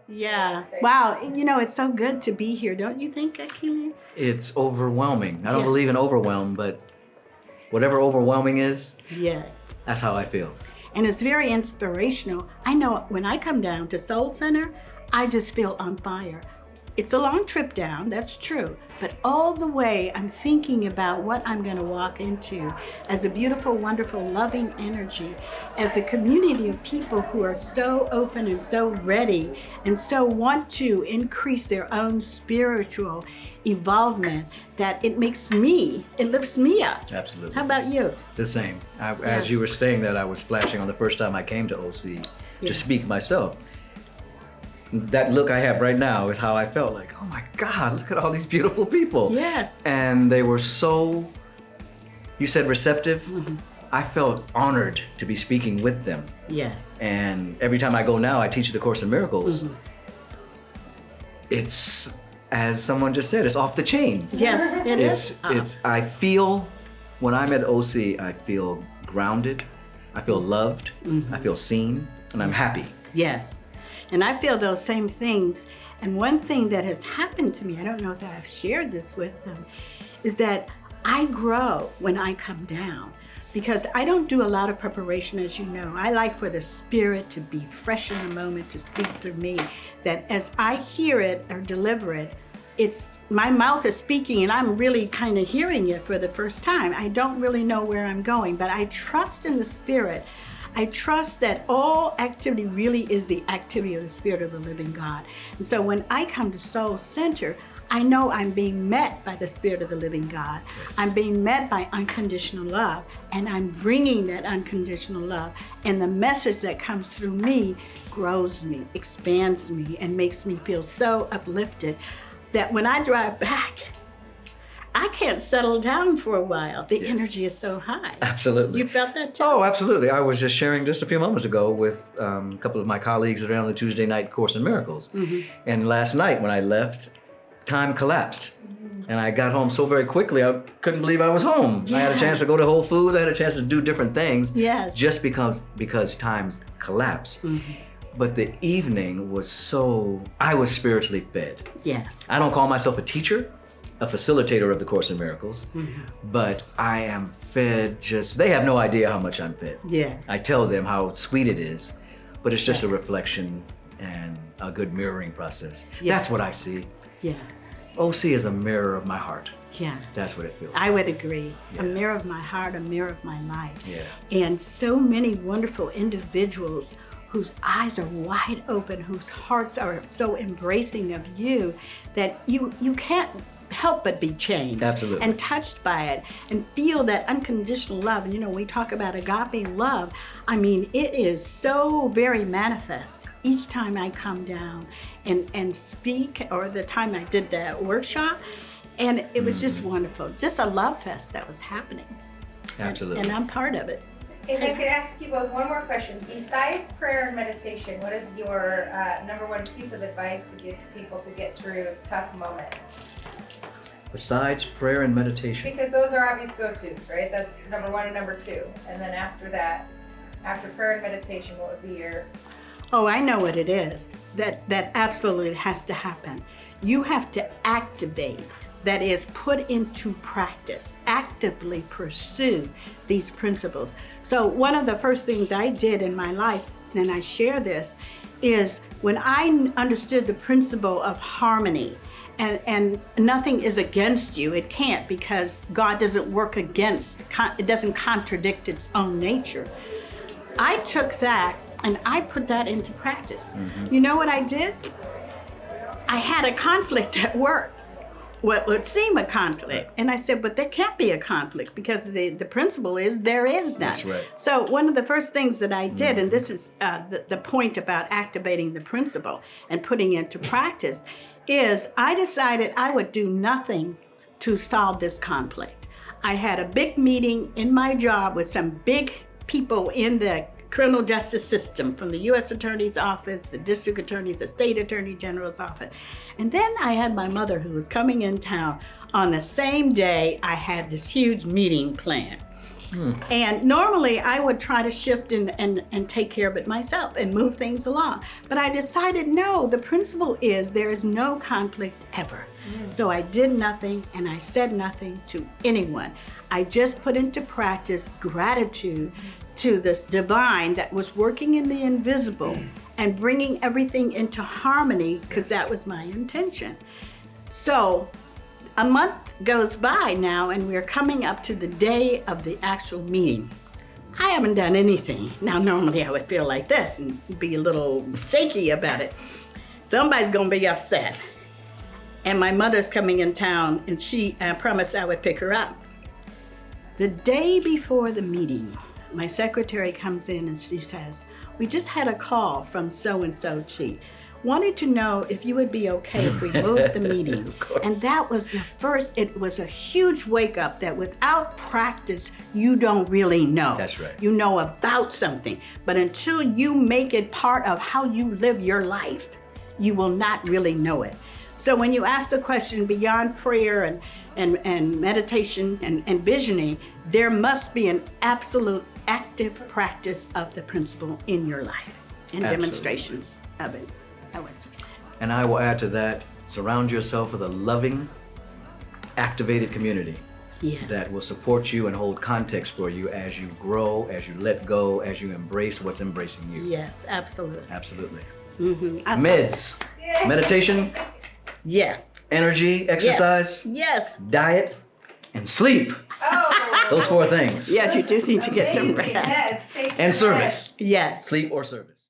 Yeah. Wow. It's so good to be here, don't you think, Akili? It's overwhelming. I don't Yeah. believe in overwhelm, but whatever overwhelming is, Yeah. that's how I feel. And it's very inspirational. I know when I come down to Soul Center, I just feel on fire. It's a long trip down, that's true. But all the way, I'm thinking about what I'm going to walk into as a beautiful, wonderful, loving energy, as a community of people who are so open and so ready and so want to increase their own spiritual evolvement that it lifts me up. Absolutely. How about you? The same. As you were saying that, I was flashing on the first time I came to OC to speak myself. That look I have right now is how I felt, like, oh my God, look at all these beautiful people. Yes. And they were so, you said receptive? Mm-hmm. I felt honored to be speaking with them. Yes. And every time I go now, I teach the Course in Miracles. Mm-hmm. It's, as someone just said, it's off the chain. Yes, it is. I feel, when I'm at OC, I feel grounded, I feel loved, I feel seen, and I'm happy. Yes. And I feel those same things. And one thing that has happened to me, I don't know if I've shared this with them, is that I grow when I come down. Because I don't do a lot of preparation, as you know. I like for the spirit to be fresh in the moment, to speak through me. That as I hear it or deliver it, it's my mouth is speaking and I'm really kind of hearing it for the first time. I don't really know where I'm going, but I trust in the spirit. I trust that all activity really is the activity of the Spirit of the living God. And so when I come to Soul Center, I know I'm being met by the Spirit of the living God. Yes. I'm being met by unconditional love, and I'm bringing that unconditional love. And the message that comes through me grows me, expands me, and makes me feel so uplifted that when I drive back, I can't settle down for a while. The energy is so high. Absolutely. You felt that too? Oh, absolutely. I was just sharing just a few moments ago with a couple of my colleagues that are on the Tuesday night Course in Miracles. Mm-hmm. And last night when I left, time collapsed. And I got home so very quickly, I couldn't believe I was home. Yeah. I had a chance to go to Whole Foods. I had a chance to do different things. Yes. Just because time collapsed. Mm-hmm. But the evening was I was spiritually fed. Yeah. I don't call myself a teacher, a facilitator of the Course in Miracles, but I am fed they have no idea how much I'm fed. Yeah. I tell them how sweet it is, but it's just a reflection and a good mirroring process. Yeah. That's what I see. Yeah. OC is a mirror of my heart. Yeah. That's what it feels I would agree. Yeah. A mirror of my heart, a mirror of my life. Yeah. And so many wonderful individuals whose eyes are wide open, whose hearts are so embracing of you that you can't help but be changed. Absolutely. And touched by it and feel that unconditional love. And we talk about agape love. I mean, it is so very manifest each time I come down and speak, or the time I did that workshop. And it was just wonderful. Just a love fest that was happening. Absolutely. And I'm part of it. If I could ask you both one more question. Besides prayer and meditation, what is your number one piece of advice to give people to get through tough moments? Besides prayer and meditation. Because those are obvious go-tos, right? That's number one and number two. And then after that, after prayer and meditation, what would be your... Oh, I know what it is. That absolutely has to happen. You have to activate, that is, put into practice, actively pursue these principles. So one of the first things I did in my life, and I share this, is when I understood the principle of harmony, and nothing is against you. It can't, because God doesn't work against, it doesn't contradict its own nature. I took that and I put that into practice. Mm-hmm. You know what I did? I had a conflict at work. What would seem a conflict. And I said, but there can't be a conflict, because the principle is there is none. That's right. So one of the first things that I did, and this is the point about activating the principle and putting it into practice, is I decided I would do nothing to solve this conflict. I had a big meeting in my job with some big people in the criminal justice system, from the U.S. Attorney's Office, the District Attorney's, the State Attorney General's Office. And then I had my mother, who was coming in town. On the same day, I had this huge meeting planned. And normally I would try to shift and take care of it myself and move things along. But I decided, no, the principle is there is no conflict ever. So I did nothing and I said nothing to anyone. I just put into practice gratitude to the divine that was working in the invisible and bringing everything into harmony, because that was my intention. So a month goes by now and we're coming up to the day of the actual meeting. I haven't done anything. Now normally I would feel like this and be a little shaky about it. Somebody's gonna be upset. And my mother's coming in town and she promised I would pick her up. The day before the meeting, my secretary comes in and she says, we just had a call from so-and-so chief. Wanted to know if you would be okay if we moved the meeting. Of course. And that was the first, it was a huge wake up that without practice, you don't really know. That's right. You know about something, but until you make it part of how you live your life, you will not really know it. So when you ask the question beyond prayer and meditation and visioning, there must be an absolute active practice of the principle in your life and Absolutely. demonstration of it, I would say. And I will add to that, surround yourself with a loving, activated community Yeah. that will support you and hold context for you as you grow, as you let go, as you embrace what's embracing you. Yes, absolutely. Absolutely. I saw- Meds, meditation, Yeah. energy, exercise, Yes. diet, and sleep. Oh. Those 4 things. Yes, you do need to get some Amazing. rest. Yes, take And your service. Yes. Sleep or service.